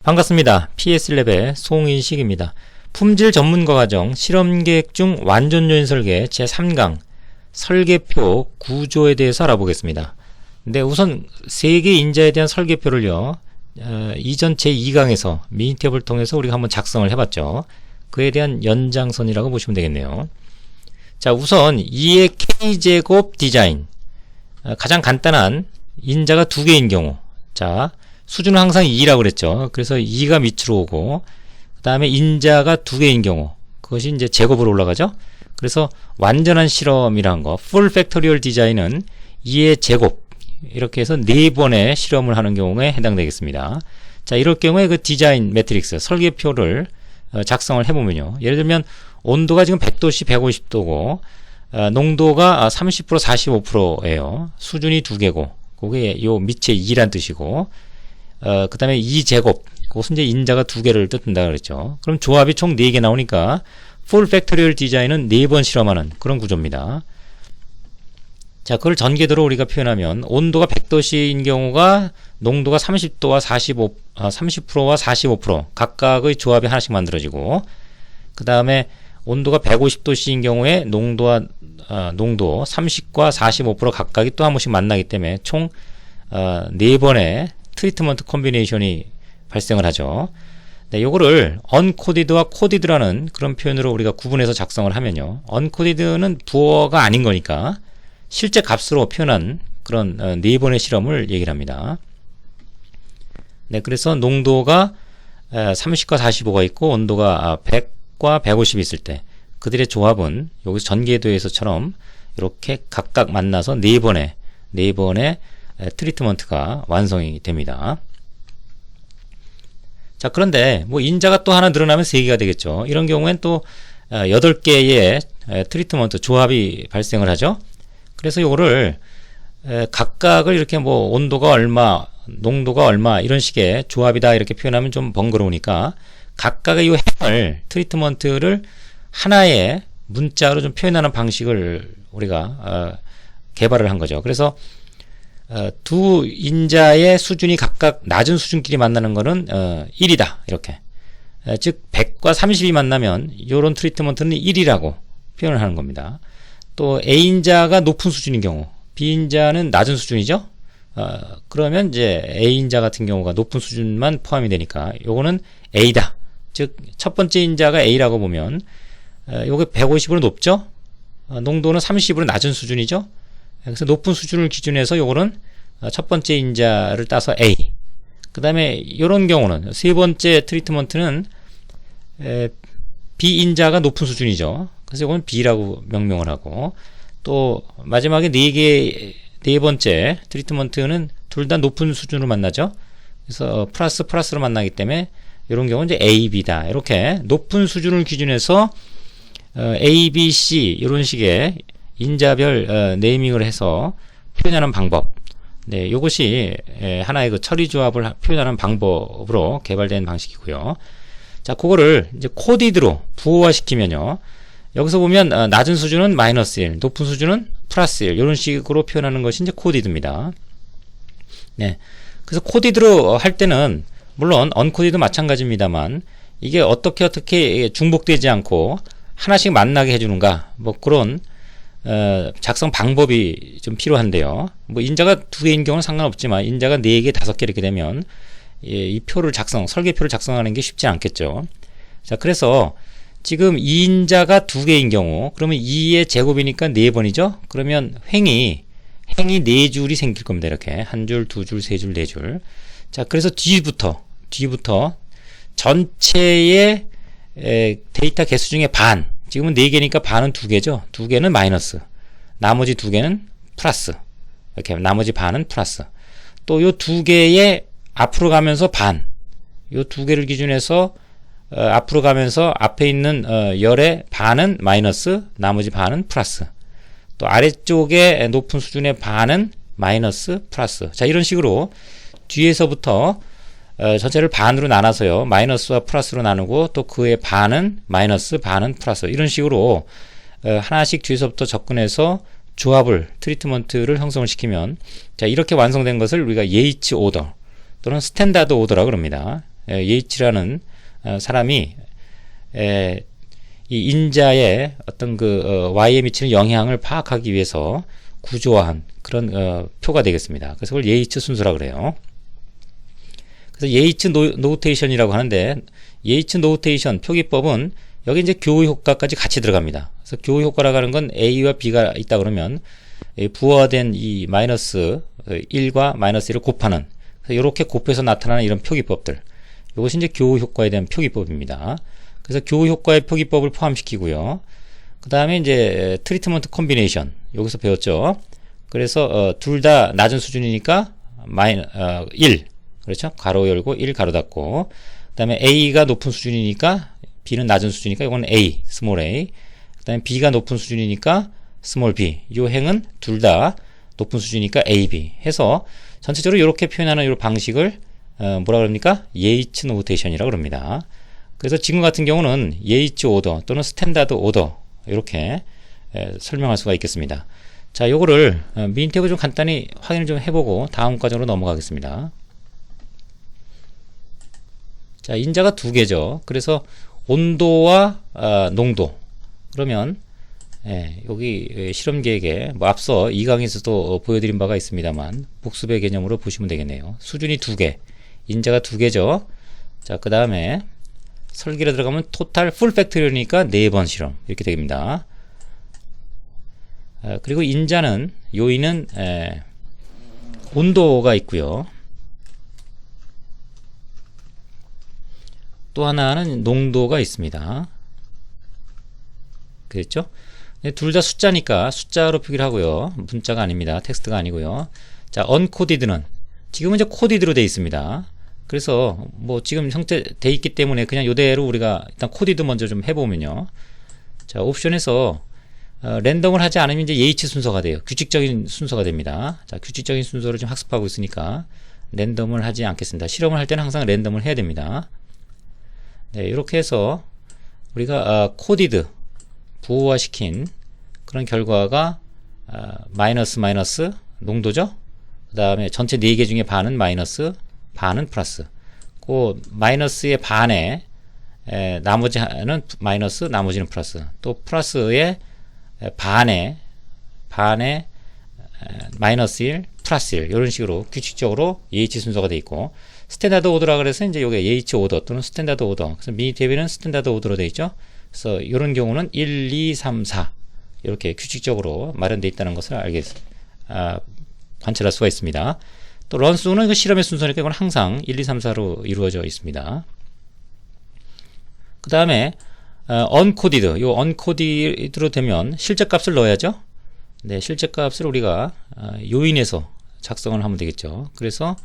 반갑습니다. PSLab의 송인식입니다. 품질 전문가 과정 실험계획 중 완전 요인 설계 제3강 설계표 구조에 대해서 알아보겠습니다. 근데 우선 세계 인자에 대한 설계표를요, 이전 제2강에서 미니탭을 통해서 우리가 한번 작성을 해봤죠. 그에 대한 연장선이라고 보시면 되겠네요. 자, 우선 2의 K제곱 디자인, 가장 간단한 인자가 2개인 경우, 자 수준은 항상 2라고 그랬죠. 그래서 2가 밑으로 오고, 그 다음에 인자가 2개인 경우, 그것이 이제 제곱으로 올라가죠. 그래서 완전한 실험이라는 거, 풀 팩토리얼 디자인은 2의 제곱, 이렇게 해서 4번의 실험을 하는 경우에 해당되겠습니다. 자, 이럴 경우에 그 디자인 매트릭스, 설계표를 작성을 해보면요. 예를 들면 온도가 지금 100도씨 150도고, 농도가 30% 45%예요. 수준이 2개고, 그게 요 밑에 2란 뜻이고, 그 다음에 2제곱, 그것은 이제 인자가 2개를 뜻한다 그랬죠. 그럼 조합이 총 4개 나오니까 풀 팩토리얼 디자인은 4번 실험하는 그런 구조입니다. 자, 그걸 전개도로 우리가 표현하면 온도가 100도씨인 경우가 농도가 30도와 30%와 45% 각각의 조합이 하나씩 만들어지고, 그 다음에 온도가 150도씨인 경우에 농도 30과 45% 각각이 또 한 번씩 만나기 때문에 총 4번의 트리트먼트 콤비네이션이 발생을 하죠. 네, 요거를 언코디드와 코디드라는 그런 표현으로 우리가 구분해서 작성을 하면요. 언코디드는 부어가 아닌 거니까 실제 값으로 표현한 그런 4번의 실험을 얘기를 합니다. 네, 그래서 농도가 30과 45가 있고 온도가 100과 150이 있을 때 그들의 조합은 여기서 전개도에서처럼 이렇게 각각 만나서 4번의 트리트먼트가 완성이 됩니다. 자, 그런데 뭐 인자가 또 하나 늘어나면 3개가 되겠죠. 이런 경우엔 또 8개의 트리트먼트 조합이 발생을 하죠. 그래서 요거를 각각을 이렇게 뭐 온도가 얼마, 농도가 얼마 이런 식의 조합이다 이렇게 표현하면 좀 번거로우니까 각각의 요 행을 트리트먼트를 하나의 문자로 좀 표현하는 방식을 우리가 개발을 한 거죠. 그래서 두 인자의 수준이 각각 낮은 수준끼리 만나는 거는 1이다 이렇게, 즉 100과 30이 만나면 이런 트리트먼트는 1이라고 표현을 하는 겁니다. 또 A인자가 높은 수준인 경우, B인자는 낮은 수준이죠. 그러면 이제 A인자 같은 경우가 높은 수준만 포함이 되니까 요거는 A다, 즉 첫 번째 인자가 A라고 보면 요게 150으로 높죠. 농도는 30으로 낮은 수준이죠. 그래서 높은 수준을 기준해서 요거는 첫 번째 인자를 따서 A, 그 다음에 이런 경우는 세 번째 트리트먼트는 B 인자가 높은 수준이죠. 그래서 이건 B라고 명명을 하고, 또 마지막에 네 번째 트리트먼트는 둘 다 높은 수준으로 만나죠. 그래서 플러스로 만나기 때문에 이런 경우는 이제 A, B다. 이렇게 높은 수준을 기준해서 A, B, C 이런 식의 인자별 네이밍을 해서 표현하는 방법. 네, 요것이 하나의 그 처리 조합을 표현하는 방법으로 개발된 방식이고요. 자, 그거를 이제 코디드로 부호화 시키면요. 여기서 보면 낮은 수준은 마이너스 1, 높은 수준은 플러스 1 이런 식으로 표현하는 것이 이제 코디드입니다. 네. 그래서 코디드로 할 때는 물론 언코디도 마찬가지입니다만 이게 어떻게 중복되지 않고 하나씩 만나게 해주는가, 뭐 그런 작성 방법이 좀 필요한데요. 뭐 인자가 2개인 경우는 상관없지만 인자가 4개, 5개 이렇게 되면 이 표를 설계표를 작성하는 게 쉽지 않겠죠. 자, 그래서 지금 2인자가 2개인 경우, 그러면 2의 제곱이니까 4번이죠. 그러면 횡이 4줄이 생길 겁니다. 이렇게 1줄, 2줄, 3줄, 4줄. 자, 그래서 뒤부터 전체의 데이터 개수 중에 반, 지금은 4개니까 반은 2개죠. 2개는 마이너스, 나머지 2개는 플러스, 이렇게 나머지 반은 플러스. 또 요 2개의 앞으로 가면서 반, 요 2개를 기준해서 앞으로 가면서 앞에 있는 열의 반은 마이너스, 나머지 반은 플러스. 또 아래쪽에 높은 수준의 반은 마이너스, 플러스. 자, 이런 식으로 뒤에서부터 전체를 반으로 나눠서요, 마이너스와 플러스로 나누고 또 그의 반은 마이너스, 반은 플러스, 이런 식으로 하나씩 뒤에서부터 접근해서 조합을, 트리트먼트를 형성을 시키면, 자, 이렇게 완성된 것을 우리가 예이치 오더 또는 스탠다드 오더라고 그럽니다. 예이츠라는 사람이 이 인자의 어떤 Y에 미치는 영향을 파악하기 위해서 구조화한 그런 표가 되겠습니다. 그래서 그걸 예이츠 순서라 그래요. 그래서 예이츠 노테이션이라고 하는데, 예이츠 노테이션 표기법은 여기 이제 교호 효과까지 같이 들어갑니다. 그래서 교호 효과라고 하는 건 A와 B가 있다 그러면 부호화된 이 마이너스 1과 마이너스 1을 곱하는, 그래서 이렇게 곱해서 나타나는 이런 표기법들, 이것이 이제 교호 효과에 대한 표기법입니다. 그래서 교호 효과의 표기법을 포함시키고요. 그 다음에 이제 트리트먼트 콤비네이션, 여기서 배웠죠. 그래서 둘 다 낮은 수준이니까 1, 그렇죠? 가로 열고 1 가로 닫고, 그 다음에 A가 높은 수준이니까 B는 낮은 수준이니까 이건 A, 스몰 a. 그 다음에 B가 높은 수준이니까 스몰 b. 이 행은 둘 다 높은 수준이니까 A, B 해서 전체적으로 이렇게 표현하는 이 방식을 뭐라 그럽니까? 예이츠 노테이션이라고 그럽니다. 그래서 지금 같은 경우는 예이츠 오더 또는 스탠다드 오더 이렇게 설명할 수가 있겠습니다. 자, 요거를 미인탭을 좀 간단히 확인을 좀 해보고 다음 과정으로 넘어가겠습니다. 자, 인자가 두 개죠. 그래서 온도와 농도. 그러면 여기 실험 계획에 뭐 앞서 2강에서도 보여드린 바가 있습니다만 복습의 개념으로 보시면 되겠네요. 수준이 두 개, 인자가 두 개죠. 자, 그 다음에 설계로 들어가면 토탈 풀 팩토리니까 4번 실험 이렇게 됩니다. 그리고 인자는 요인은 온도가 있고요. 또 하나는 농도가 있습니다. 그랬죠? 둘 다 숫자니까 숫자로 표기를 하고요. 문자가 아닙니다. 텍스트가 아니고요. 자, 언코디드는 지금은 이제 코디드로 되어 있습니다. 그래서 뭐 지금 형태 돼 있기 때문에 그냥 이대로 우리가 일단 코디드 먼저 좀 해보면요. 자, 옵션에서 랜덤을 하지 않으면 이제 예이츠 순서가 돼요. 규칙적인 순서가 됩니다. 자, 규칙적인 순서를 좀 학습하고 있으니까 랜덤을 하지 않겠습니다. 실험을 할 때는 항상 랜덤을 해야 됩니다. 네, 이렇게 해서 우리가 코디드 부호화시킨 그런 결과가 마이너스 농도죠. 그 다음에 전체 4개 중에 반은 마이너스, 반은 플러스. 그 마이너스의 반에 나머지는 마이너스, 나머지는 플러스. 또 플러스의 반에 마이너스 1, 플러스 1 이런 식으로 규칙적으로 예이치 순서가 되어 있고, 스탠다드 오더라 그래서 이제 요게 예이치 오더 또는 스탠다드 오더. 그래서 미니탭에는 스탠다드 오더로 되어 있죠. 그래서 이런 경우는 1, 2, 3, 4 이렇게 규칙적으로 마련되어 있다는 것을 관찰할 수가 있습니다. 또 런수는 이거 실험의 순서니까 이건 항상 1, 2, 3, 4로 이루어져 있습니다. 그 다음에 언코디드, 요 언코디드로 되면 실제값을 넣어야죠. 네, 실제값을 우리가 요인에서 작성을 하면 되겠죠. 그래서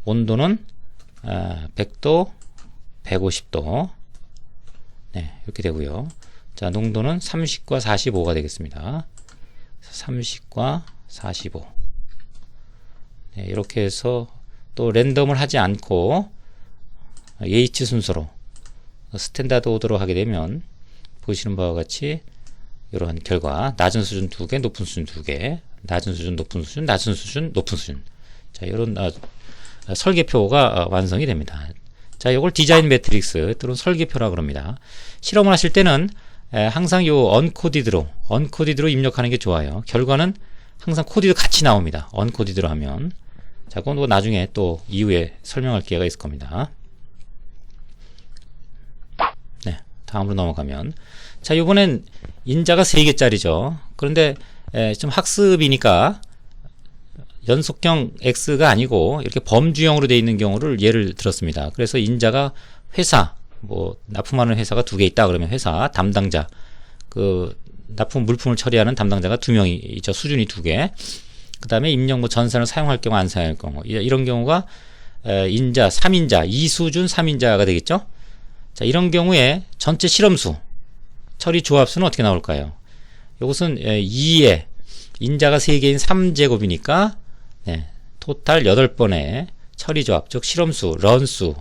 온도는 100도, 150도 네, 이렇게 되고요. 자, 농도는 30과 45가 되겠습니다. 30과 45 네, 이렇게 해서 또 랜덤을 하지 않고 예이치 순서로 스탠다드 오더로 하게 되면 보시는 바와 같이 이러한 결과, 낮은 수준 2개, 높은 수준 2개, 낮은 수준, 높은 수준, 낮은 수준, 높은 수준. 자, 이런 설계표가 완성이 됩니다. 자, 이걸 디자인 매트릭스 또는 설계표라고 합니다. 실험을 하실 때는 항상 요 언코디드로 입력하는 게 좋아요. 결과는 항상 코디도 같이 나옵니다. 언코디드로 하면. 자, 그건 뭐 나중에 또 이후에 설명할 기회가 있을 겁니다. 네, 다음으로 넘어가면, 자, 요번엔 인자가 3개짜리죠. 그런데 좀 학습이니까 연속형 X가 아니고 이렇게 범주형으로 되어 있는 경우를 예를 들었습니다. 그래서 인자가 회사, 뭐 납품하는 회사가 2개 있다 그러면 회사 담당자, 그 납품 물품을 처리하는 담당자가 2명이죠. 수준이 2개. 그 다음에 입력 뭐 전산을 사용할 경우 안 사용할 경우, 이런 경우가 인자 3인자, 2수준 3인자가 되겠죠. 자, 이런 경우에 전체 실험수 처리 조합수는 어떻게 나올까요? 이것은 2에 인자가 3개인 3제곱이니까 네, 토탈 8번의 처리 조합, 즉 실험수, 런수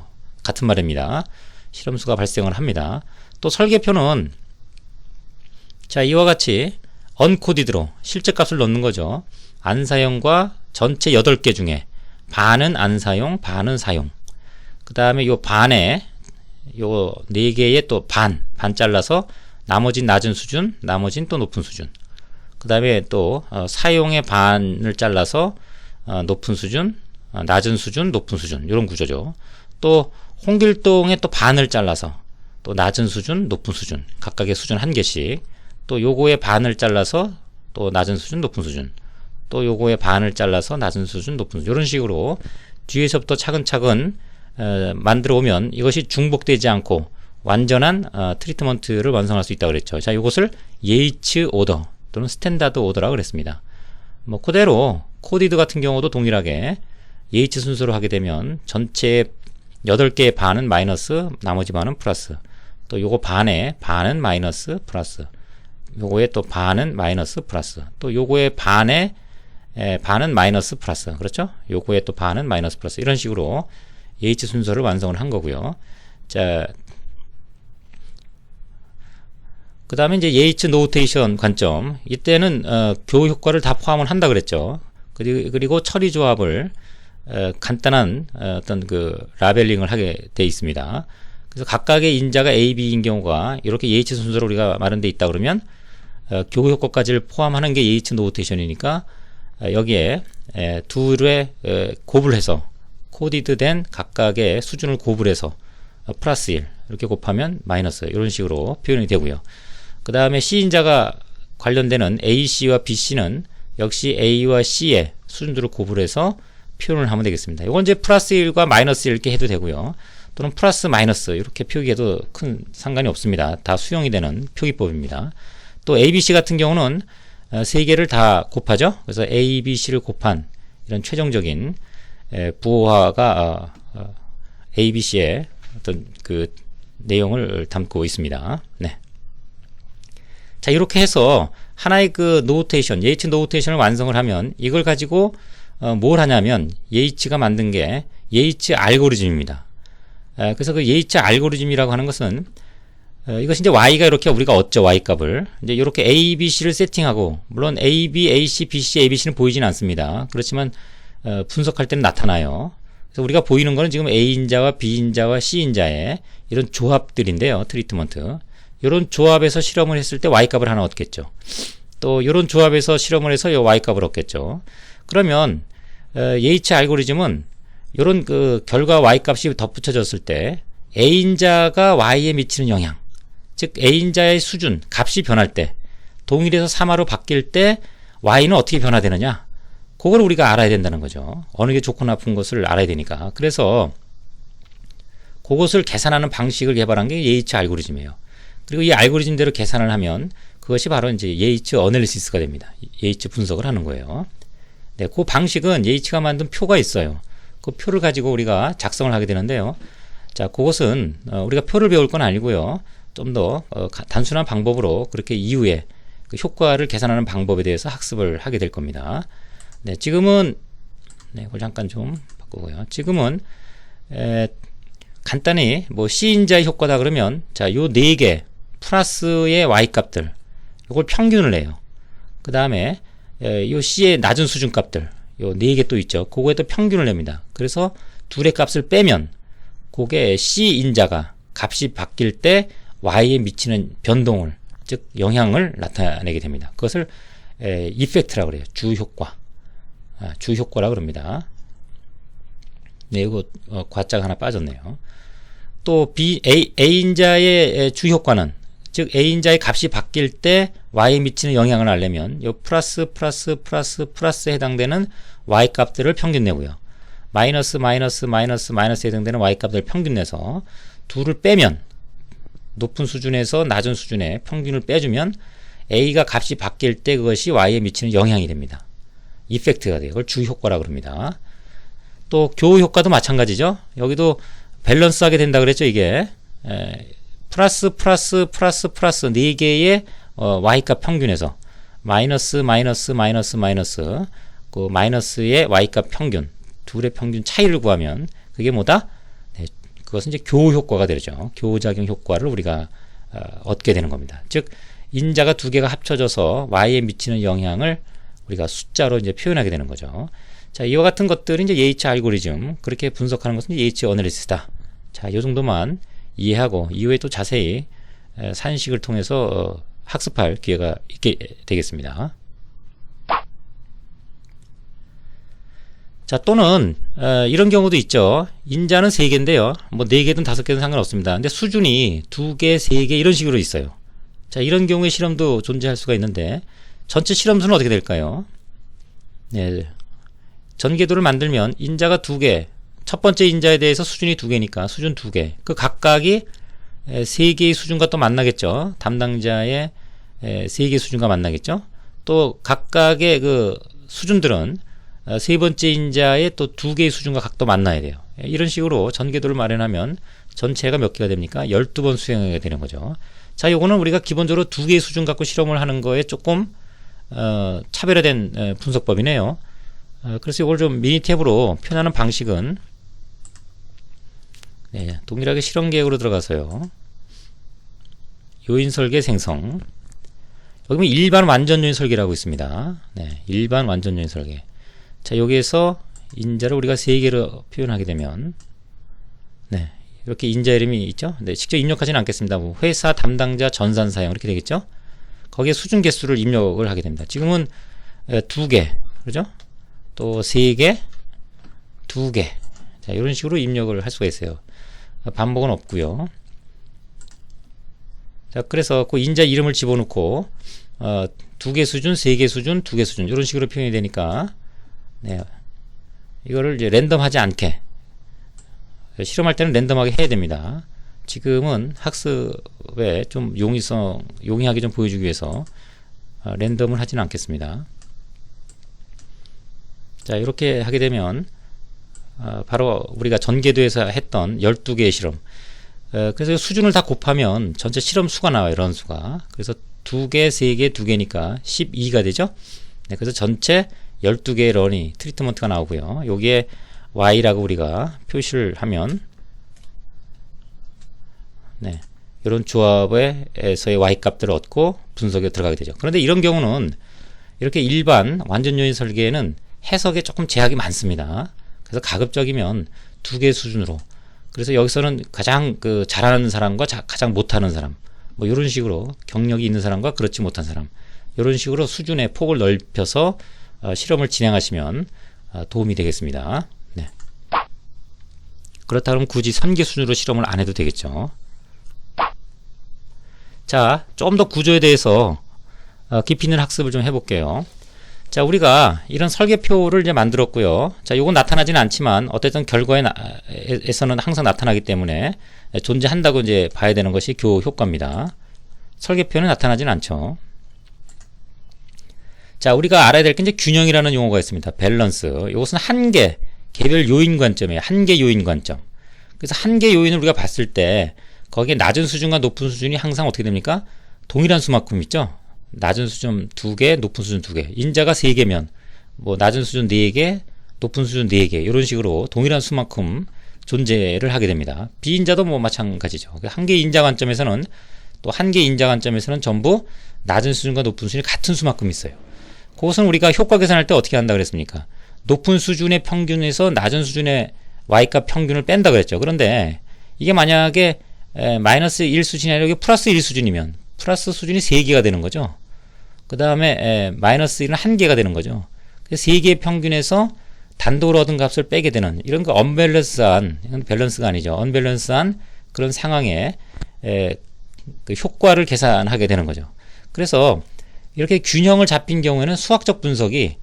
같은 말입니다. 실험수가 발생을 합니다. 또 설계표는 자, 이와 같이 언코디드로 실제값을 넣는 거죠. 안사용과 전체 8개 중에 반은 안사용, 반은 사용. 그 다음에 요 반에 요 4개의 또 반 잘라서 나머진 낮은 수준, 나머진 또 높은 수준. 그 다음에 또 사용의 반을 잘라서 높은 수준, 낮은 수준, 높은 수준, 이런 구조죠. 또 홍길동의 또 반을 잘라서 또 낮은 수준, 높은 수준, 각각의 수준 1개씩. 또 요거의 반을 잘라서 또 낮은 수준, 높은 수준. 또 요거의 반을 잘라서 낮은 수준, 높은 수준. 이런 식으로 뒤에서부터 차근차근 만들어 오면 이것이 중복되지 않고 완전한 트리트먼트를 완성할 수 있다고 그랬죠. 자, 이것을 예이츠 오더 또는 스탠다드 오더라고 그랬습니다. 뭐 그대로 코디드 같은 경우도 동일하게 예이츠 순서로 하게 되면 전체 8개의 반은 마이너스, 나머지 반은 플러스. 또 요거 반의 반은 마이너스, 플러스. 요거의 또 반은 마이너스, 플러스. 또 요거의 반의 반은 마이너스, 플러스. 그렇죠? 요거의 또 반은 마이너스, 플러스. 이런 식으로 예이츠 순서를 완성을 한 거고요. 자, 그 다음에 이제 예이츠 노테이션 관점. 이때는 교호 효과를 다 포함을 한다 그랬죠. 그리고 처리 조합을 간단한 어떤 그 라벨링을 하게 돼 있습니다. 그래서 각각의 인자가 A, B인 경우가 이렇게 예이츠 순서로 우리가 마련돼 있다 그러면 교호 효과까지를 포함하는 게 예이츠 노테이션이니까 여기에 둘의 곱을 해서 코디드된 각각의 수준을 곱을 해서 플러스 1 이렇게 곱하면 마이너스 이런 식으로 표현이 되고요. 그 다음에 C인자가 관련되는 AC와 BC는 역시 A와 C의 수준들을 곱을 해서 표현을 하면 되겠습니다. 이건 이제 플러스 1과 마이너스 1 이렇게 해도 되고요. 또는 플러스 마이너스 이렇게 표기해도 큰 상관이 없습니다. 다 수용이 되는 표기법입니다. 또 ABC 같은 경우는 3개를 다 곱하죠. 그래서 ABC를 곱한 이런 최종적인 부호화가 ABC의 어떤 그 내용을 담고 있습니다. 네. 자, 이렇게 해서 하나의 그 노테이션, 예이츠 노테이션을 완성을 하면 이걸 가지고 뭘 하냐면 예이츠가 만든 게 예이츠 알고리즘입니다. 그래서 그 예이츠 알고리즘이라고 하는 것은 이것이 이제 y가 이렇게 우리가 얻죠. y 값을 이제 이렇게 a, b, c를 세팅하고 물론 a, b, a, c, b, c, a, b, c는 보이지는 않습니다. 그렇지만 분석할 때는 나타나요. 그래서 우리가 보이는 거는 지금 a인자와 b인자와 c인자의 이런 조합들인데요. 트리트먼트. 이런 조합에서 실험을 했을 때 y값을 하나 얻겠죠. 또 이런 조합에서 실험을 해서 이 y값을 얻겠죠. 그러면 예이츠 알고리즘은 이런 그 결과 y값이 덧붙여졌을 때 a인자가 y에 미치는 영향, 즉 a인자의 수준, 값이 변할 때 동일에서 3화로 바뀔 때 y는 어떻게 변화되느냐, 그걸 우리가 알아야 된다는 거죠. 어느 게 좋고 나쁜 것을 알아야 되니까. 그래서 그것을 계산하는 방식을 개발한 게 예이츠 알고리즘이에요. 그리고 이 알고리즘대로 계산을 하면 그것이 바로 이제 예이츠 어널리시스가 됩니다. 예이츠 분석을 하는 거예요. 네, 그 방식은 예이츠가 만든 표가 있어요. 그 표를 가지고 우리가 작성을 하게 되는데요. 자, 그것은 우리가 표를 배울 건 아니고요. 좀 더 단순한 방법으로 그렇게 이후에 그 효과를 계산하는 방법에 대해서 학습을 하게 될 겁니다. 네, 지금은 이걸 잠깐 좀 바꾸고요. 지금은 간단히 뭐 C인자의 효과다 그러면 자, 요 4개 플러스의 Y값들 요걸 평균을 내요. 그 다음에 요 C의 낮은 수준 값들 요 4개 또 있죠. 그거에 또 평균을 냅니다. 그래서 둘의 값을 빼면 그게 C인자가 값이 바뀔 때 Y에 미치는 변동을, 즉 영향을 나타내게 됩니다. 그것을 이펙트라고 그래요. 주효과. 주효과라고 그럽니다. 네, 이거 과자가 하나 빠졌네요. 또 A인자의 주효과는, 즉 A인자의 값이 바뀔 때 Y에 미치는 영향을 알려면 이 플러스에 해당되는 Y 값들을 평균 내고요. 마이너스에 해당되는 Y 값들을 평균 내서 둘을 빼면, 높은 수준에서 낮은 수준의 평균을 빼주면 A가 값이 바뀔 때 그것이 Y에 미치는 영향이 됩니다. 이펙트가 돼요. 그걸 주효과라고 합니다. 또 교호 효과도 마찬가지죠. 여기도 밸런스하게 된다 그랬죠. 이게 플러스 4개의 Y값 평균에서 마이너스의 Y값 평균, 둘의 평균 차이를 구하면 그게 뭐다? 네, 그것은 이제 교호 효과가 되죠. 교호작용 효과를 우리가 얻게 되는 겁니다. 즉 인자가 2개가 합쳐져서 Y에 미치는 영향을 우리가 숫자로 이제 표현하게 되는 거죠. 자, 이와 같은 것들이 이제 예이츠 알고리즘, 그렇게 분석하는 것은 예이츠 어널리시스다. 자, 이 정도만 이해하고 이후에 또 자세히 산식을 통해서 학습할 기회가 있게 되겠습니다. 자, 또는 이런 경우도 있죠. 인자는 3개인데요. 뭐 4개든 5개든 상관없습니다. 근데 수준이 2개, 3개 이런 식으로 있어요. 자, 이런 경우에 실험도 존재할 수가 있는데 전체 실험 수는 어떻게 될까요? 네, 전개도를 만들면 인자가 2개, 첫 번째 인자에 대해서 수준이 2개니까 수준 2개, 그 각각이 3개의 수준과 또 만나겠죠. 담당자의 3개의 수준과 만나겠죠. 또 각각의 그 수준들은 세 번째 인자의 또 2개의 수준과 각도 만나야 돼요. 이런 식으로 전개도를 마련하면 전체가 몇 개가 됩니까? 12번 수행하게 되는 거죠. 자, 요거는 우리가 기본적으로 2개의 수준 갖고 실험을 하는 거에 조금 차별화된 분석법이네요. 그래서 이걸 좀 미니 탭으로 표현하는 방식은 네, 동일하게 실험 계획으로 들어가서요. 요인 설계 생성. 여기 보면 일반 완전 요인 설계라고 있습니다. 네, 일반 완전 요인 설계. 자, 여기에서 인자를 우리가 3개로 표현하게 되면 네, 이렇게 인자 이름이 있죠. 네, 직접 입력하지는 않겠습니다. 뭐 회사 담당자 전산 사용 이렇게 되겠죠. 거기에 수준 개수를 입력을 하게 됩니다. 지금은 2개, 그죠? 또 3개, 2개. 자, 이런 식으로 입력을 할 수가 있어요. 반복은 없고요. 자, 그래서 그 인자 이름을 집어넣고 2개 수준, 3개 수준, 2개 수준 이런 식으로 표현이 되니까 네, 이거를 이제 랜덤하지 않게 실험할 때는 랜덤하게 해야 됩니다. 지금은 학습에 좀 용이하게 좀 보여주기 위해서 랜덤을 하지는 않겠습니다. 자, 이렇게 하게 되면 바로 우리가 전개도에서 했던 12개의 실험, 그래서 수준을 다 곱하면 전체 실험 수가 나와요. 런수가. 그래서 2개, 3개, 2개니까 12가 되죠. 네, 그래서 전체 12개의 런이 트리트먼트가 나오고요. 여기에 y라고 우리가 표시를 하면 네, 이런 조합에서의 y 값들을 얻고 분석에 들어가게 되죠. 그런데 이런 경우는 이렇게 일반 완전 요인 설계에는 해석에 조금 제약이 많습니다. 그래서 가급적이면 2개 수준으로, 그래서 여기서는 가장 잘하는 사람과 가장 못하는 사람, 뭐 이런 식으로 경력이 있는 사람과 그렇지 못한 사람, 이런 식으로 수준의 폭을 넓혀서 실험을 진행하시면 도움이 되겠습니다. 네. 그렇다 그러면 굳이 3개 수준으로 실험을 안 해도 되겠죠. 자, 좀 더 구조에 대해서 깊이 있는 학습을 좀 해볼게요. 자, 우리가 이런 설계표를 이제 만들었고요. 자, 요건 나타나지는 않지만 어쨌든 결과에서는 항상 나타나기 때문에 존재한다고 이제 봐야 되는 것이 교 효과입니다. 설계표는 나타나지는 않죠. 자, 우리가 알아야 될 게 이제 균형이라는 용어가 있습니다. 밸런스. 이것은 한계, 개별 요인 관점이에요. 한계 요인 관점. 그래서 한계 요인을 우리가 봤을 때 거기에 낮은 수준과 높은 수준이 항상 어떻게 됩니까? 동일한 수만큼 있죠. 낮은 수준 2개, 높은 수준 2개. 인자가 3개면 뭐 낮은 수준 4개, 높은 수준 4개. 이런 식으로 동일한 수만큼 존재를 하게 됩니다. 비인자도 뭐 마찬가지죠. 한계 인자 관점에서는 또 한계 인자 관점에서는 전부 낮은 수준과 높은 수준이 같은 수만큼 있어요. 그것은 우리가 효과 계산할 때 어떻게 한다 그랬습니까? 높은 수준의 평균에서 낮은 수준의 y값 평균을 뺀다 그랬죠. 그런데 이게 만약에 마이너스 1 수준이 아니라 플러스 1 수준이면 플러스 수준이 3개가 되는 거죠. 그 다음에 마이너스 1은 1개가 되는 거죠. 3개의 평균에서 단독으로 얻은 값을 빼게 되는 이런 거 언밸런스한, 이건 밸런스가 아니죠. 언밸런스한 그런 상황에 그 효과를 계산하게 되는 거죠. 그래서 이렇게 균형을 잡힌 경우에는 수학적 분석이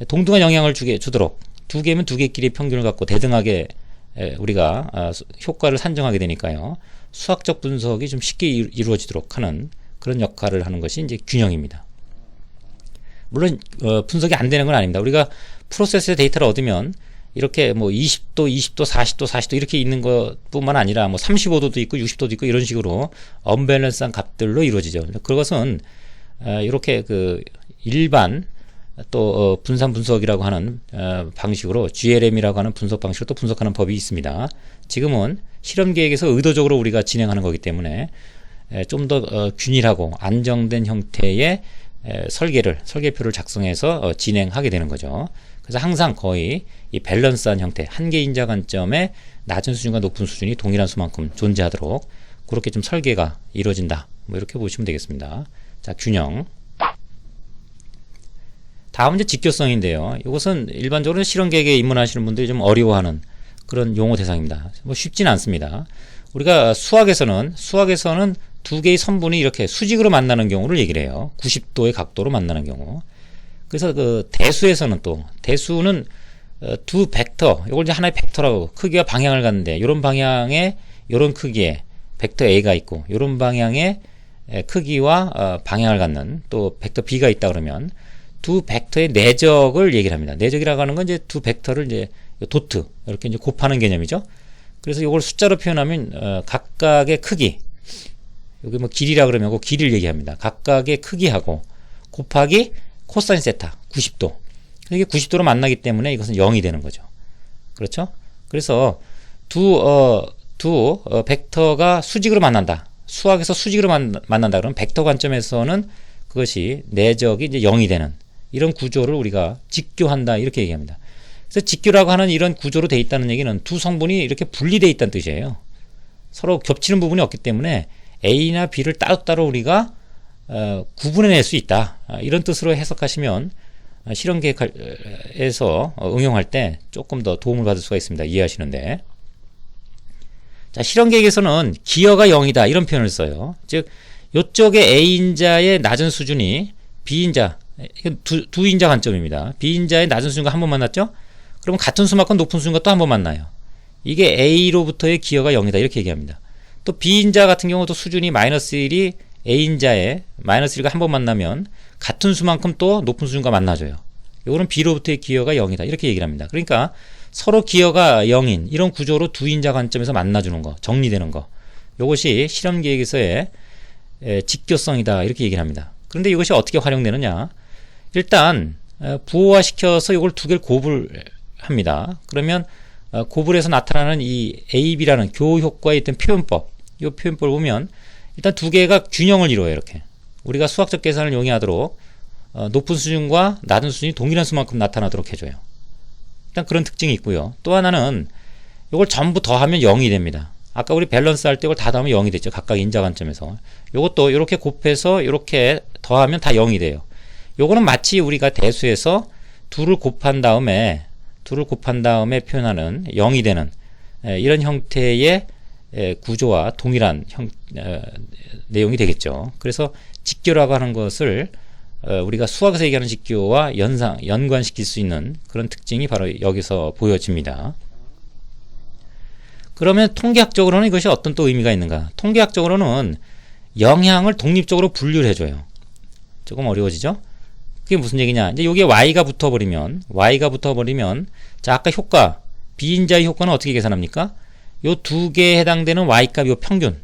동등한 영향을 주도록 2개면 2개끼리 평균을 갖고 대등하게 우리가 효과를 산정하게 되니까요. 수학적 분석이 좀 쉽게 이루어지도록 하는 그런 역할을 하는 것이 이제 균형입니다. 물론 분석이 안 되는 건 아닙니다. 우리가 프로세스의 데이터를 얻으면 이렇게 뭐 20도, 20도, 40도, 40도 이렇게 있는 것뿐만 아니라 뭐 35도도 있고 60도도 있고 이런 식으로 언밸런스한 값들로 이루어지죠. 그것은 이렇게 일반 또 분산 분석이라고 하는 방식으로 GLM이라고 하는 분석 방식으로 또 분석하는 법이 있습니다. 지금은 실험 계획에서 의도적으로 우리가 진행하는 거기 때문에 좀 더 균일하고 안정된 형태의 설계표를 작성해서 진행하게 되는 거죠. 그래서 항상 거의 이 밸런스한 형태, 한 개 인자 관점에 낮은 수준과 높은 수준이 동일한 수만큼 존재하도록 그렇게 좀 설계가 이루어진다. 뭐 이렇게 보시면 되겠습니다. 자, 균형. 다음은 이제 직교성인데요. 이것은 일반적으로 실험계획에 입문하시는 분들이 좀 어려워하는 그런 용어 대상입니다. 뭐 쉽지는 않습니다. 우리가 수학에서는 두 개의 선분이 이렇게 수직으로 만나는 경우를 얘기를 해요. 90도의 각도로 만나는 경우. 그래서 그 대수에서는 또 대수는 두 벡터, 이걸 이제 하나의 벡터라고 크기와 방향을 갖는데 이런 방향에 이런 크기의 벡터 A가 있고 이런 방향의 크기와 방향을 갖는 또 벡터 B가 있다 그러면 두 벡터의 내적을 얘기를 합니다. 내적이라고 하는 건 이제 두 벡터를 이제 도트 이렇게 이제 곱하는 개념이죠. 그래서 이걸 숫자로 표현하면 각각의 크기, 여기 뭐 길이라 그러면 그 길이를 얘기합니다. 각각의 크기하고 곱하기 코사인 세타 90도. 이게 90도로 만나기 때문에 이것은 0이 되는 거죠. 그렇죠? 그래서 두 벡터가 수직으로 만난다. 수학에서 수직으로 만난다 그러면 벡터 관점에서는 그것이 내적이 이제 0이 되는 이런 구조를 우리가 직교한다 이렇게 얘기합니다. 그래서 직교라고 하는 이런 구조로 돼 있다는 얘기는 두 성분이 이렇게 분리돼 있다는 뜻이에요. 서로 겹치는 부분이 없기 때문에 A나 B를 따로따로 우리가 구분해낼 수 있다. 이런 뜻으로 해석하시면 실험계획에서 응용할 때 조금 더 도움을 받을 수가 있습니다. 이해하시는데. 자, 실험계획에서는 기여가 0이다. 이런 표현을 써요. 즉, 요쪽에 A인자의 낮은 수준이 B인자, 두 인자 관점입니다. B인자의 낮은 수준과 한 번 만났죠? 그러면 같은 수만큼 높은 수준과 또 한 번 만나요. 이게 A로부터의 기여가 0이다. 이렇게 얘기합니다. 또 B인자 같은 경우도 수준이 마이너스 1이 A인자에 마이너스 1과 한 번 만나면 같은 수만큼 또 높은 수준과 만나줘요. 요거는 B로부터의 기여가 0이다. 이렇게 얘기를 합니다. 그러니까 서로 기여가 0인 이런 구조로 두 인자 관점에서 만나주는 거, 정리되는 거. 요것이 실험계획에서의 직교성이다. 이렇게 얘기를 합니다. 그런데 이것이 어떻게 활용되느냐? 일단 부호화시켜서 이걸 두 개를 곱을 합니다. 그러면 곱을해서 나타나는 이 A, B라는 교효과에 있던 표현법, 이 표현법을 보면 일단 두 개가 균형을 이루어요. 이렇게 우리가 수학적 계산을 용이하도록 높은 수준과 낮은 수준이 동일한 수만큼 나타나도록 해줘요. 일단 그런 특징이 있고요. 또 하나는 이걸 전부 더하면 0이 됩니다. 아까 우리 밸런스 할 때 이걸 다 더하면 0이 됐죠. 각각 인자 관점에서. 이것도 이렇게 곱해서 이렇게 더하면 다 0이 돼요. 요거는 마치 우리가 대수에서 둘을 곱한 다음에 표현하는 0이 되는 이런 형태의 구조와 동일한 내용이 되겠죠. 그래서 직교라고 하는 것을 우리가 수학에서 얘기하는 직교와 연관시킬 수 있는 그런 특징이 바로 여기서 보여집니다. 그러면 통계학적으로는 이것이 어떤 또 의미가 있는가? 통계학적으로는 영향을 독립적으로 분류를 해줘요. 조금 어려워지죠? 그게 무슨 얘기냐? 이제 여기에 y가 붙어버리면 자, 아까 효과, B인자의 효과는 어떻게 계산합니까? 요 두 개에 해당되는 y값, 요 평균,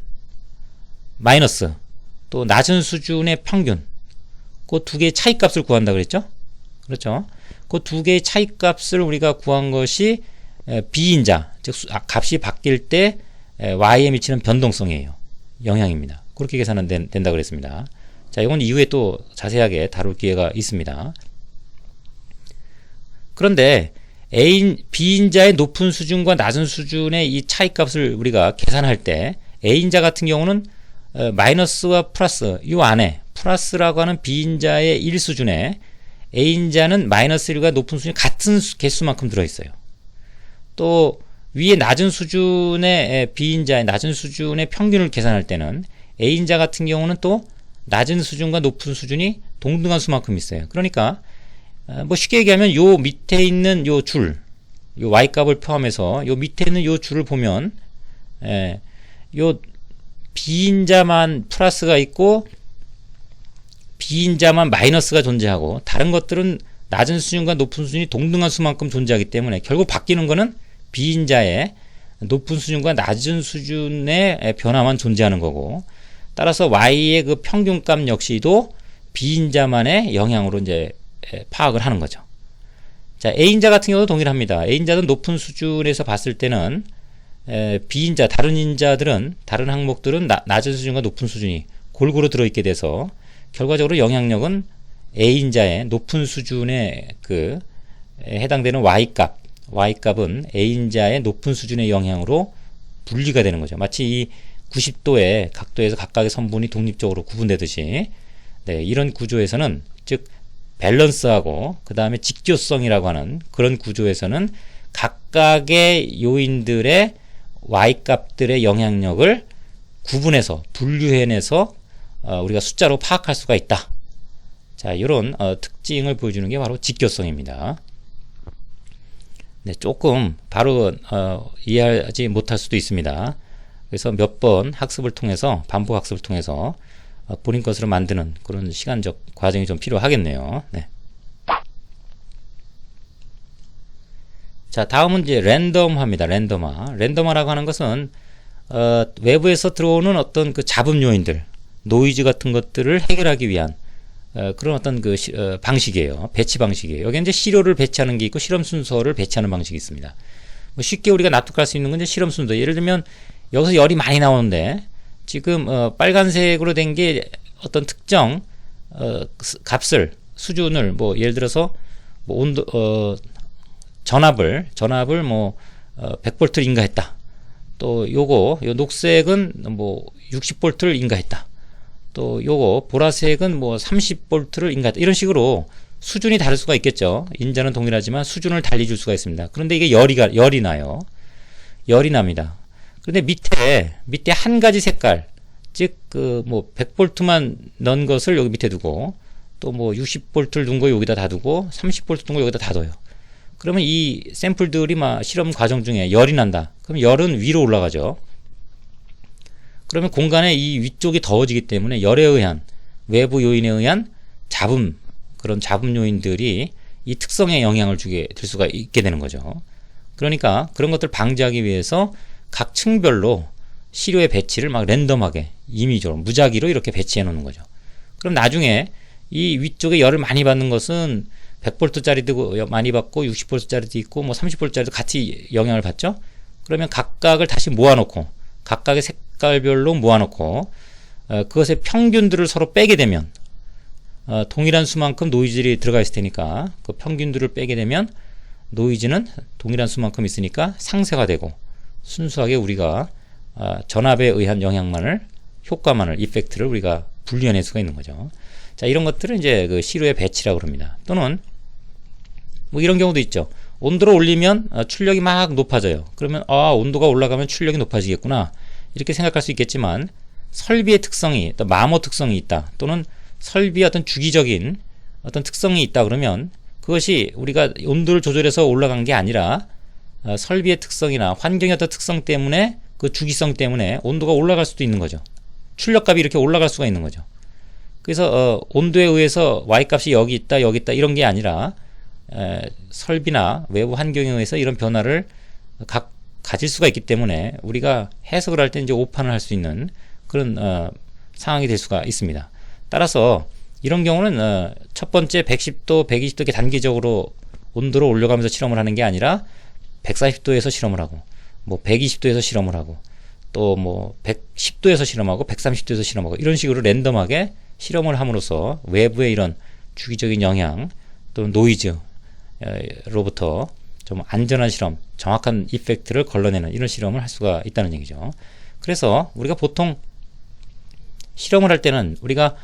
마이너스, 또 낮은 수준의 평균, 그 두 개의 차이값을 구한다 그랬죠? 그렇죠? 그 두 개의 차이값을 우리가 구한 것이 B인자, 즉 값이 바뀔 때 y에 미치는 변동성이에요. 영향입니다. 그렇게 계산은 된다 그랬습니다. 자, 이건 이후에 또 자세하게 다룰 기회가 있습니다. 그런데 B인자의 높은 수준과 낮은 수준의 이 차이값을 우리가 계산할 때 A인자 같은 경우는 마이너스와 플러스 이 안에 플러스라고 하는 B인자의 1수준에 A인자는 마이너스 1과 높은 수준이 같은 개수만큼 들어있어요. 또 위에 낮은 수준의 B인자의 낮은 수준의 평균을 계산할 때는 A인자 같은 경우는 또 낮은 수준과 높은 수준이 동등한 수만큼 있어요. 그러니까 뭐 쉽게 얘기하면 요 밑에 있는 요 줄, 요 y값을 포함해서 요 밑에 있는 요 줄을 보면 요 B인자만 플러스가 있고 B인자만 마이너스가 존재하고 다른 것들은 낮은 수준과 높은 수준이 동등한 수만큼 존재하기 때문에 결국 바뀌는 거는 B인자의 높은 수준과 낮은 수준의 변화만 존재하는 거고 따라서 y의 그 평균값 역시도 B인자만의 영향으로 이제 파악을 하는 거죠. 자, A인자 같은 경우도 동일합니다. A인자는 높은 수준에서 봤을 때는 B인자, 다른 인자들은, 다른 항목들은 낮은 수준과 높은 수준이 골고루 들어있게 돼서 결과적으로 영향력은 A인자의 높은 수준의 해당되는 Y값은 A인자의 높은 수준의 영향으로 분리가 되는 거죠. 마치 이 90도의 각도에서 각각의 선분이 독립적으로 구분되듯이, 네, 이런 구조에서는, 즉 밸런스하고 그 다음에 직교성이라고 하는 그런 구조에서는 각각의 요인들의 Y값들의 영향력을 구분해서 분류해내서 우리가 숫자로 파악할 수가 있다. 자, 이런 특징을 보여주는 게 바로 직교성입니다. 네, 조금 바로 이해하지 못할 수도 있습니다. 그래서 몇 번 학습을 통해서, 반복 학습을 통해서 본인 것으로 만드는 그런 시간적 과정이 좀 필요하겠네요. 네. 자, 다음은 이제 랜덤화입니다. 랜덤화라고 하는 것은 외부에서 들어오는 어떤 그 잡음 요인들, 노이즈 같은 것들을 해결하기 위한 그런 어떤 방식이에요. 배치 방식이에요. 여기 이제 시료를 배치하는 게 있고 실험 순서를 배치하는 방식이 있습니다. 뭐 쉽게 우리가 납득할 수 있는 건 이제 실험 순서. 예를 들면 여기서 열이 많이 나오는데 지금 빨간색으로 된 게 어떤 특정 값을, 수준을, 뭐 예를 들어서 뭐 온도 전압을 뭐 100V를 인가했다. 또 요 녹색은 뭐 60V를 인가했다. 또 요거 보라색은 뭐 30V를 인가했다. 이런 식으로 수준이 다를 수가 있겠죠. 인자는 동일하지만 수준을 달리 줄 수가 있습니다. 그런데 이게 열이 나요. 열이 납니다. 그런데 밑에 한 가지 색깔, 즉 뭐 100V만 넣은 것을 여기 밑에 두고, 또 뭐 60V를 넣은 거 여기다 다 두고, 30V 넣은 거 여기다 다 둬요. 그러면 이 샘플들이 막 실험 과정 중에 열이 난다. 그럼 열은 위로 올라가죠. 그러면 공간에 이 위쪽이 더워지기 때문에 열에 의한, 외부 요인에 의한 그런 잡음 요인들이 이 특성에 영향을 주게 될 수가 있게 되는 거죠. 그러니까 그런 것들을 방지하기 위해서 각 층별로 시료의 배치를 막 랜덤하게, 임의적으로, 무작위로 이렇게 배치해 놓는 거죠. 그럼 나중에 이 위쪽에 열을 많이 받는 것은 100V짜리도 많이 받고 60V짜리도 있고 뭐 30V짜리도 같이 영향을 받죠. 그러면 각각을 다시 모아놓고, 각각의 색깔별로 모아놓고 그것의 평균들을 서로 빼게 되면, 동일한 수만큼 노이즈들이 들어가 있을 테니까 그 평균들을 빼게 되면 노이즈는 동일한 수만큼 있으니까 상쇄가 되고, 순수하게 우리가 전압에 의한 효과만을, 이펙트를 우리가 분리해낼 수가 있는 거죠. 자, 이런 것들을 이제 그 시료의 배치라고 합니다. 또는 뭐 이런 경우도 있죠. 온도를 올리면 출력이 막 높아져요. 그러면 온도가 올라가면 출력이 높아지겠구나, 이렇게 생각할 수 있겠지만, 설비의 특성이, 또 마모 특성이 있다, 또는 설비의 어떤 주기적인 어떤 특성이 있다 그러면 그것이 우리가 온도를 조절해서 올라간 게 아니라 설비의 특성이나 환경의 어떤 특성 때문에, 그 주기성 때문에 온도가 올라갈 수도 있는 거죠. 출력값이 이렇게 올라갈 수가 있는 거죠. 그래서 온도에 의해서 Y값이 여기 있다 이런 게 아니라 설비나 외부 환경에 의해서 이런 변화를 가질 수가 있기 때문에 우리가 해석을 할 때 이제 오판을 할 수 있는 그런 상황이 될 수가 있습니다. 따라서 이런 경우는 첫 번째 110도, 120도 이렇게 단기적으로 온도를 올려가면서 실험을 하는 게 아니라 140도에서 실험을 하고, 뭐 120도에서 실험을 하고, 또 뭐 110도에서 실험하고 130도에서 실험하고, 이런 식으로 랜덤하게 실험을 함으로써 외부의 이런 주기적인 영향 또는 노이즈로부터 좀 안전한 실험, 정확한 이펙트를 걸러내는 이런 실험을 할 수가 있다는 얘기죠. 그래서 우리가 보통 실험을 할 때는 우리가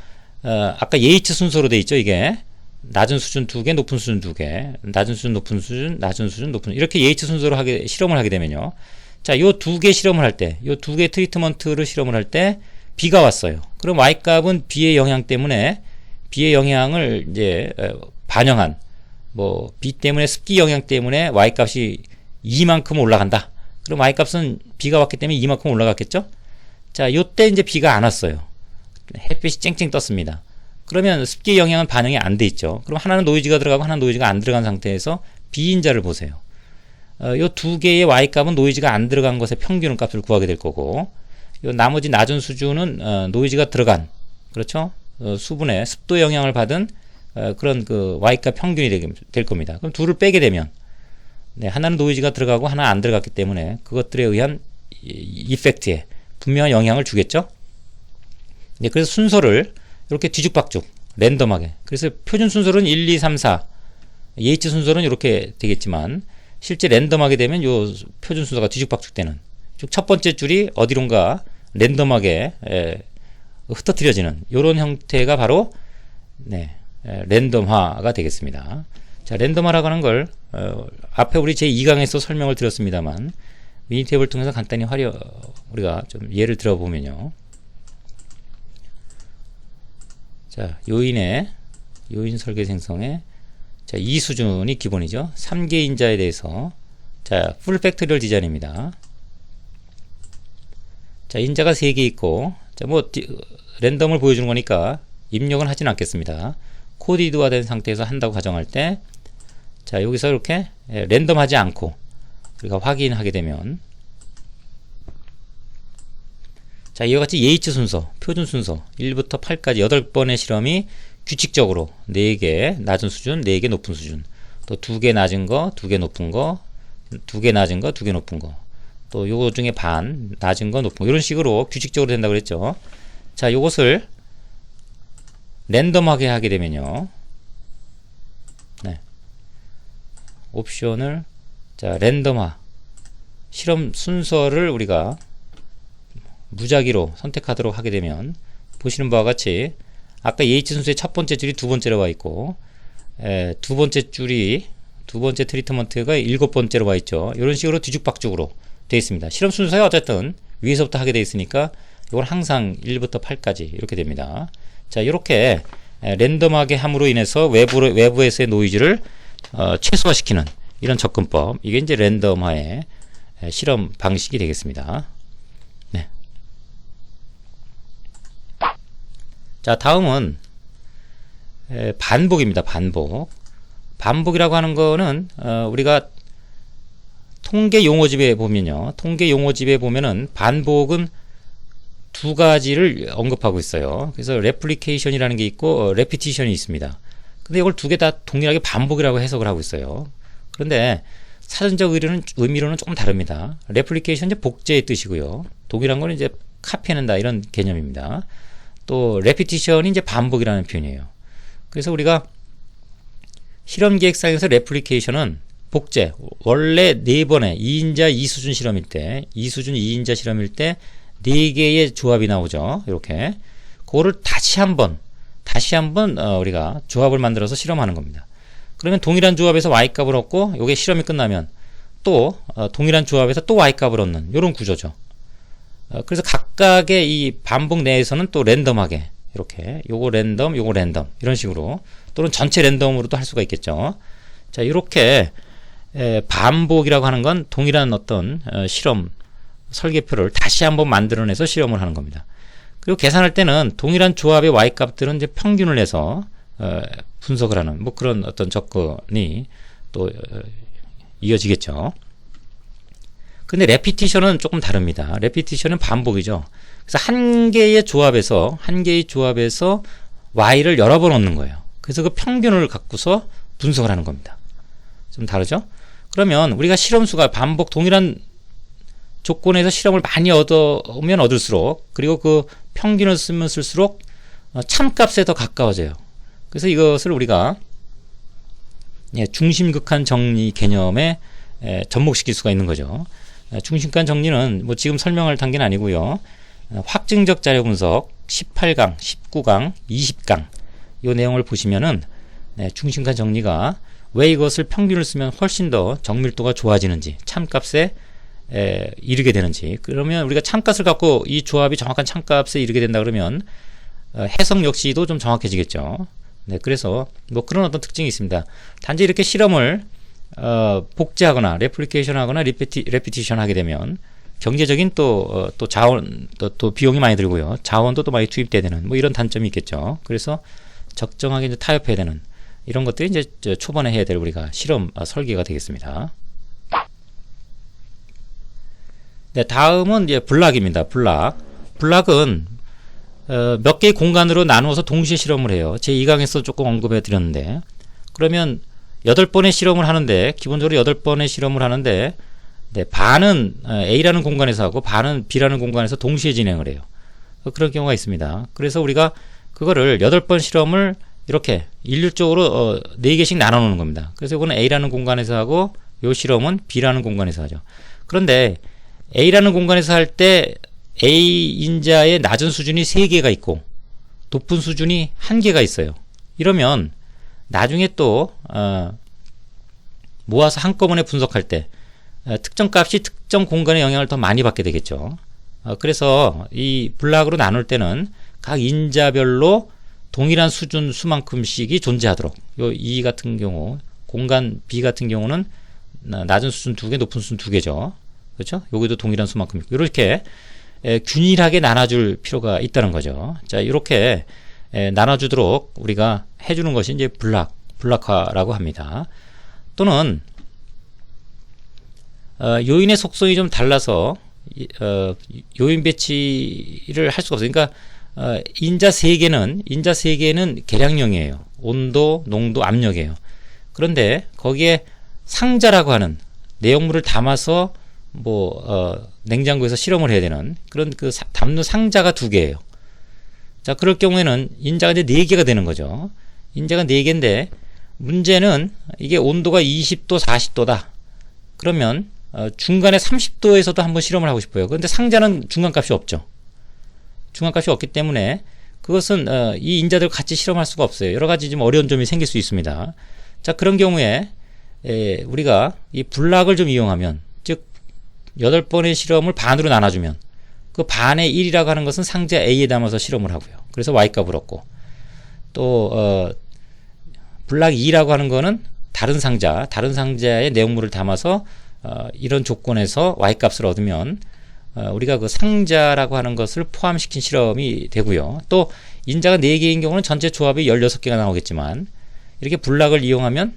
아까 예이츠 순서로 돼 있죠. 이게 낮은 수준 2개, 높은 수준 2개, 낮은 수준, 높은 수준, 낮은 수준, 높은 수준, 이렇게 예이츠 순서로 실험을 하게 되면요. 자, 요 두 개 실험을 할 때, 요 두 개 트리트먼트를 실험을 할 때 비가 왔어요. 그럼 Y값은 비의 영향 때문에, 비의 영향을 이제 반영한, 뭐 비 때문에, 습기 영향 때문에 Y값이 2만큼 올라간다. 그럼 Y값은 비가 왔기 때문에 2만큼 올라갔겠죠? 자, 요때 이제 비가 안 왔어요. 햇빛이 쨍쨍 떴습니다. 그러면 습기의 영향은 반영이 안 돼 있죠. 그럼 하나는 노이즈가 들어가고 하나는 노이즈가 안 들어간 상태에서 B인자를 보세요. 요 두 개의 Y값은 노이즈가 안 들어간 것의 평균 값을 구하게 될 거고, 요 나머지 낮은 수준은 노이즈가 들어간, 그렇죠? 수분의 습도 영향을 받은 그런 그 Y값 평균이 될 겁니다. 그럼 둘을 빼게 되면, 네, 하나는 노이즈가 들어가고 하나 안 들어갔기 때문에 그것들에 의한 이펙트에 분명한 영향을 주겠죠? 네, 그래서 순서를 이렇게 뒤죽박죽, 랜덤하게. 그래서 표준 순서로는 1, 2, 3, 4. 예이츠 순서는 이렇게 되겠지만 실제 랜덤하게 되면 요 표준 순서가 뒤죽박죽되는, 즉 첫 번째 줄이 어디론가 랜덤하게 흩어뜨려지는 이런 형태가 바로 랜덤화가 되겠습니다. 자, 랜덤화라고 하는 걸 앞에 우리 제2강에서 설명을 드렸습니다만 미니탭을 통해서 간단히 우리가 좀 예를 들어보면요. 자, 요인 설계 생성에 자, 이 수준이 기본이죠. 3개 인자에 대해서 자, 풀 팩토리얼 디자인입니다. 자, 인자가 3개 있고 자, 뭐 랜덤을 보여주는 거니까 입력은 하지는 않겠습니다. 코디드화된 상태에서 한다고 가정할 때 자, 여기서 이렇게 랜덤하지 않고 우리가 확인하게 되면 자, 이와 같이 예이츠 순서, 표준 순서 1부터 8까지 8번의 실험이 규칙적으로 4개 낮은 수준, 4개 높은 수준, 또 2개 낮은 거, 2개 높은 거, 2개 낮은 거, 2개 높은 거, 또 요거 중에 반 낮은 거, 높은 거, 이런 식으로 규칙적으로 된다고 그랬죠. 자, 요것을 랜덤하게 하게 되면요. 옵션을 자, 랜덤화 실험 순서를 우리가 무작위로 선택하도록 하게 되면 보시는 바와 같이 아까 예이츠 순서의 첫 번째 줄이 두 번째로 와 있고 두 번째 트리트먼트가 7번째로 와 있죠. 이런 식으로 뒤죽박죽으로 되어 있습니다. 실험 순서에 어쨌든 위에서부터 하게 되어 있으니까 이건 항상 1부터 8까지 이렇게 됩니다. 자, 이렇게 랜덤하게 함으로 인해서 외부에서의 노이즈를 최소화시키는 이런 접근법, 이게 이제 랜덤화의 실험 방식이 되겠습니다. 네. 자, 다음은 반복입니다. 반복이라고 하는 거는 우리가 통계 용어집에 보면은 반복은 두 가지를 언급하고 있어요. 그래서 레플리케이션이라는 게 있고 레피티션이 있습니다. 근데 이걸 두 개 다 동일하게 반복이라고 해석을 하고 있어요. 그런데 사전적 의미로는 조금 다릅니다. 레플리케이션 이제 복제의 뜻이고요. 동일한 거는 이제 카피해낸다 이런 개념입니다. 또 레피티션이 이제 반복이라는 표현이에요. 그래서 우리가 실험 계획상에서 레플리케이션은 복제, 원래 4번의 2인자 2수준 실험일 때, 2수준 2인자 실험일 때 4개의 조합이 나오죠. 이렇게. 그거를 다시 한번 우리가 조합을 만들어서 실험하는 겁니다. 그러면 동일한 조합에서 y값을 얻고 요게 실험이 끝나면 또 동일한 조합에서 또 y값을 얻는 이런 구조죠. 그래서 각각의 이 반복 내에서는 또 랜덤하게 이렇게 요거 랜덤 이런 식으로 또는 전체 랜덤으로도 할 수가 있겠죠. 자, 이렇게 반복이라고 하는 건 동일한 어떤 실험 설계표를 다시 한번 만들어내서 실험을 하는 겁니다. 그리고 계산할 때는 동일한 조합의 y값들은 이제 평균을 내서 분석을 하는 뭐 그런 어떤 접근이 또 이어지겠죠. 근데 레피티션은 조금 다릅니다. 레피티션은 반복이죠. 그래서 한 개의 조합에서 y를 여러 번 얻는 거예요. 그래서 그 평균을 갖고서 분석을 하는 겁니다. 좀 다르죠? 그러면 우리가 실험수가 반복 동일한 조건에서 실험을 많이 얻으면 얻을수록, 그리고 그 평균을 쓰면 쓸수록 참값에 더 가까워져요. 그래서 이것을 우리가 중심극한 정리 개념에 접목시킬 수가 있는 거죠. 중심극한 정리는 뭐 지금 설명할 단계는 아니고요. 확증적 자료 분석 18강, 19강, 20강 이 내용을 보시면은 중심극한 정리가 왜 이것을 평균을 쓰면 훨씬 더 정밀도가 좋아지는지, 참값에 이르게 되는지, 그러면 우리가 참값을 갖고 이 조합이 정확한 참값에 이르게 된다 그러면 해석 역시도 좀 정확해지겠죠. 네, 그래서 뭐 그런 어떤 특징이 있습니다. 단지 이렇게 실험을 복제하거나 레플리케이션 하거나 레피티션 하게 되면 경제적인 또 자원 또 비용이 많이 들고요. 자원도 또 많이 투입돼야 되는 뭐 이런 단점이 있겠죠. 그래서 적정하게 이제 타협해야 되는 이런 것들이 이제 초반에 해야 될 우리가 실험 설계가 되겠습니다. 네, 다음은 이제 블락입니다. 블락은 몇 개의 공간으로 나누어서 동시에 실험을 해요. 제 2강에서 조금 언급해 드렸는데, 그러면 8번의 실험을 하는데, 기본적으로 8번의 실험을 하는데, 네, 반은 A라는 공간에서 하고 반은 B라는 공간에서 동시에 진행을 해요. 그런 경우가 있습니다. 그래서 우리가 그거를 8번 실험을 이렇게 일률적으로 4개씩 나눠 놓는 겁니다. 그래서 이거는 A라는 공간에서 하고 요 실험은 B라는 공간에서 하죠. 그런데 A라는 공간에서 할 때 A 인자의 낮은 수준이 3개가 있고 높은 수준이 1개가 있어요. 이러면 나중에 또 모아서 한꺼번에 분석할 때 특정 값이 특정 공간의 영향을 더 많이 받게 되겠죠. 그래서 이 블락으로 나눌 때는 각 인자별로 동일한 수준 수만큼씩이 존재하도록, 요 E 같은 경우, 공간 B 같은 경우는 낮은 수준 2개, 높은 수준 2개죠. 그렇죠? 여기도 동일한 수만큼 있고, 이렇게 균일하게 나눠줄 필요가 있다는 거죠. 자, 이렇게 나눠주도록 우리가 해주는 것이 이제 블락화라고 합니다. 또는 요인의 속성이 좀 달라서 요인 배치를 할 수가 없어요. 그러니까 인자 3개는 계량형이에요. 온도, 농도, 압력이에요. 그런데 거기에 상자라고 하는 내용물을 담아서 냉장고에서 실험을 해야 되는 그런 그 담는 상자가 2개예요. 자, 그럴 경우에는 인자가 이제 4개가 되는 거죠. 인자가 4개인데 문제는 이게 온도가 20도, 40도다. 그러면 중간에 30도에서도 한번 실험을 하고 싶어요. 그런데 상자는 중간값이 없죠. 중간값이 없기 때문에 그것은 이 인자들 같이 실험할 수가 없어요. 여러 가지 좀 어려운 점이 생길 수 있습니다. 자, 그런 경우에 우리가 이 블락을 좀 이용하면, 즉 8번의 실험을 반으로 나눠주면 그 반의 1이라고 하는 것은 상자 A에 담아서 실험을 하고요. 그래서 Y값을 얻고, 또 블락 2라고 하는 거는 다른 상자의 내용물을 담아서 이런 조건에서 Y값을 얻으면 우리가 그 상자라고 하는 것을 포함시킨 실험이 되고요. 또 인자가 4개인 경우는 전체 조합이 16개가 나오겠지만 이렇게 블락을 이용하면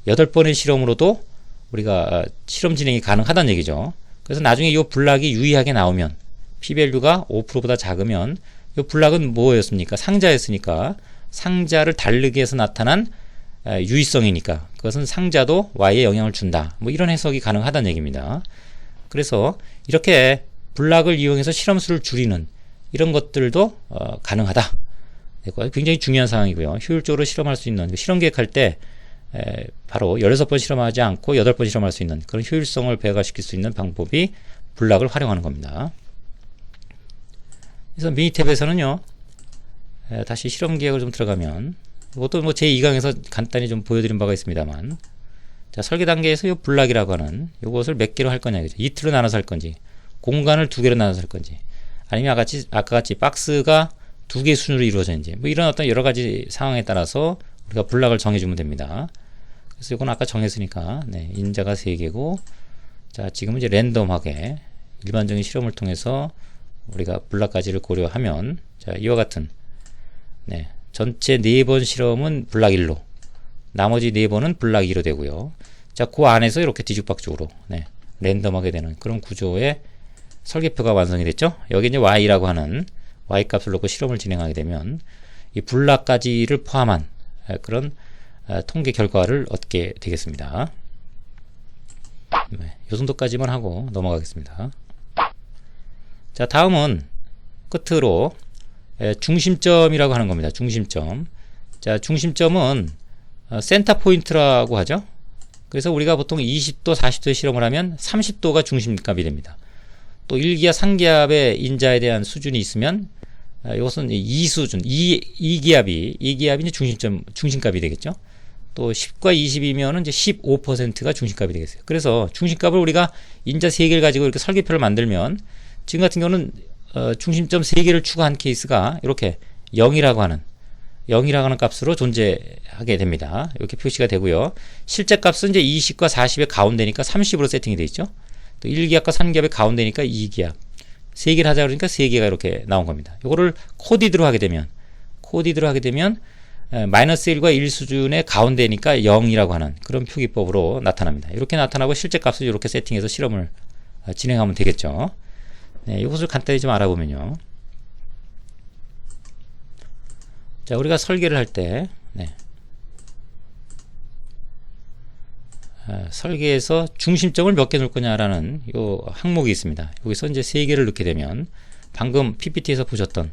8번의 실험으로도 우리가 실험 진행이 가능하다는 얘기죠. 그래서 나중에 이 블락이 유의하게 나오면 P-밸류가 5%보다 작으면 이 블락은 뭐였습니까? 상자였으니까 상자를 다르게 해서 나타난 유의성이니까 그것은 상자도 Y에 영향을 준다. 뭐 이런 해석이 가능하다는 얘기입니다. 그래서 이렇게 블락을 이용해서 실험수를 줄이는 이런 것들도 가능하다. 굉장히 중요한 사항이고요. 효율적으로 실험할 수 있는, 실험 계획할 때 바로 16번 실험하지 않고 8번 실험할 수 있는 그런 효율성을 배가시킬 수 있는 방법이 블락을 활용하는 겁니다. 그래서 미니 탭에서는요, 다시 실험 계획을 좀 들어가면, 이것도 뭐 제2강에서 간단히 좀 보여드린 바가 있습니다만, 자, 설계 단계에서 이 블락이라고 하는 이것을 몇 개로 할 거냐, 이틀로 나눠서 할 건지, 공간을 2개로 나눠서 할 건지, 아니면 아까 같이 박스가 2개 순으로 이루어졌는지, 뭐 이런 어떤 여러 가지 상황에 따라서 우리가 블락을 정해주면 됩니다. 그래서 이건 아까 정했으니까, 인자가 3개고, 자, 지금은 이제 랜덤하게 일반적인 실험을 통해서 우리가 블락까지를 고려하면, 자, 이와 같은, 전체 4번 실험은 블락 1로, 나머지 4번은 블락 2로 되고요. 자, 그 안에서 이렇게 뒤죽박죽으로, 랜덤하게 되는 그런 구조의 설계표가 완성이 됐죠. 여기 이제 Y라고 하는 Y 값을 놓고 실험을 진행하게 되면 이 블락까지를 포함한 그런 통계 결과를 얻게 되겠습니다. 이 정도까지만 하고 넘어가겠습니다. 자, 다음은 끝으로 중심점이라고 하는 겁니다. 중심점. 자, 중심점은 센터 포인트라고 하죠. 그래서 우리가 보통 20도, 40도의 실험을 하면 30도가 중심값이 됩니다. 또 1기압, 3기압의 인자에 대한 수준이 있으면 이것은 2수준, 2기압이 이제 중심값이 되겠죠. 또 10과 20이면은 이제 15%가 중심값이 되겠어요. 그래서 중심값을 우리가 인자 3개를 가지고 이렇게 설계표를 만들면 지금 같은 경우는 중심점 3개를 추가한 케이스가 이렇게 0이라고 하는 값으로 존재하게 됩니다. 이렇게 표시가 되고요. 실제 값은 이제 20과 40의 가운데니까 30으로 세팅이 되어 있죠. 또 1기압과 3기압의 가운데니까 2기압. 3개를 하자 그러니까 3개가 이렇게 나온 겁니다. 이거를 코디드로 하게 되면 마이너스 1과 1 수준의 가운데니까 0이라고 하는 그런 표기법으로 나타납니다. 이렇게 나타나고 실제 값을 이렇게 세팅해서 실험을 진행하면 되겠죠. 이것을 간단히 좀 알아보면요. 자, 우리가 설계를 할 때, 설계에서 중심점을 몇 개 놓을 거냐라는 요 항목이 있습니다. 여기서 이제 3개를 넣게 되면 방금 PPT에서 보셨던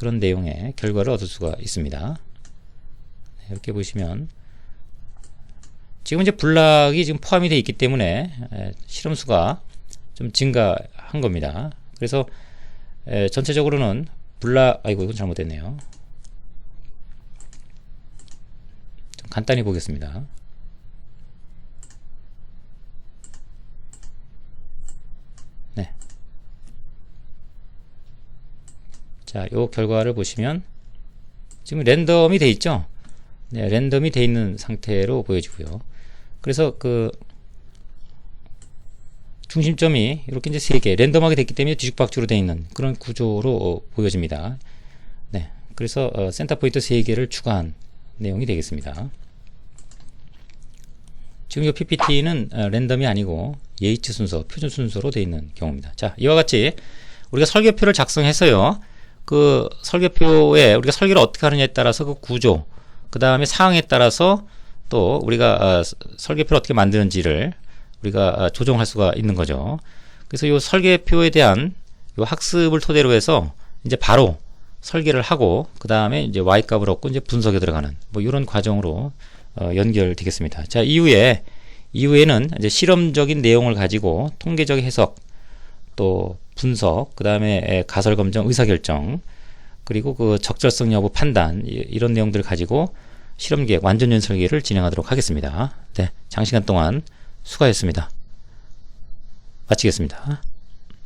그런 내용의 결과를 얻을 수가 있습니다. 이렇게 보시면 지금 이제 불락이 지금 포함이 되어 있기 때문에 실험수가 좀 증가한 겁니다. 그래서 전체적으로는 아이고 이건 잘못됐네요. 좀 간단히 보겠습니다. 네. 자, 요 결과를 보시면 지금 랜덤이 돼 있죠? 네, 랜덤이 돼 있는 상태로 보여지고요. 그래서 그 중심점이 이렇게 이제 3개 랜덤하게 됐기 때문에 뒤죽박죽으로 되어 있는 그런 구조로 보여집니다. 네, 그래서 센터 포인트 3개를 추가한 내용이 되겠습니다. 지금 이 PPT는 랜덤이 아니고 예이츠 순서, 표준 순서로 되어 있는 경우입니다. 자, 이와 같이 우리가 설계표를 작성해서요. 그 설계표에 우리가 설계를 어떻게 하느냐에 따라서 그 구조, 그 다음에 상황에 따라서 또 우리가 설계표를 어떻게 만드는지를 우리가 조정할 수가 있는 거죠. 그래서 이 설계표에 대한 이 학습을 토대로 해서 이제 바로 설계를 하고 그 다음에 이제 y값을 얻고 이제 분석에 들어가는 뭐 이런 과정으로 연결되겠습니다. 자, 이후에는 이제 실험적인 내용을 가지고 통계적 해석, 또 분석, 그 다음에 가설 검증, 의사결정, 그리고 그 적절성 여부 판단, 이런 내용들을 가지고 실험계획 완전연 설계를 진행하도록 하겠습니다. 네, 장시간 동안 수고하셨습니다. 마치겠습니다.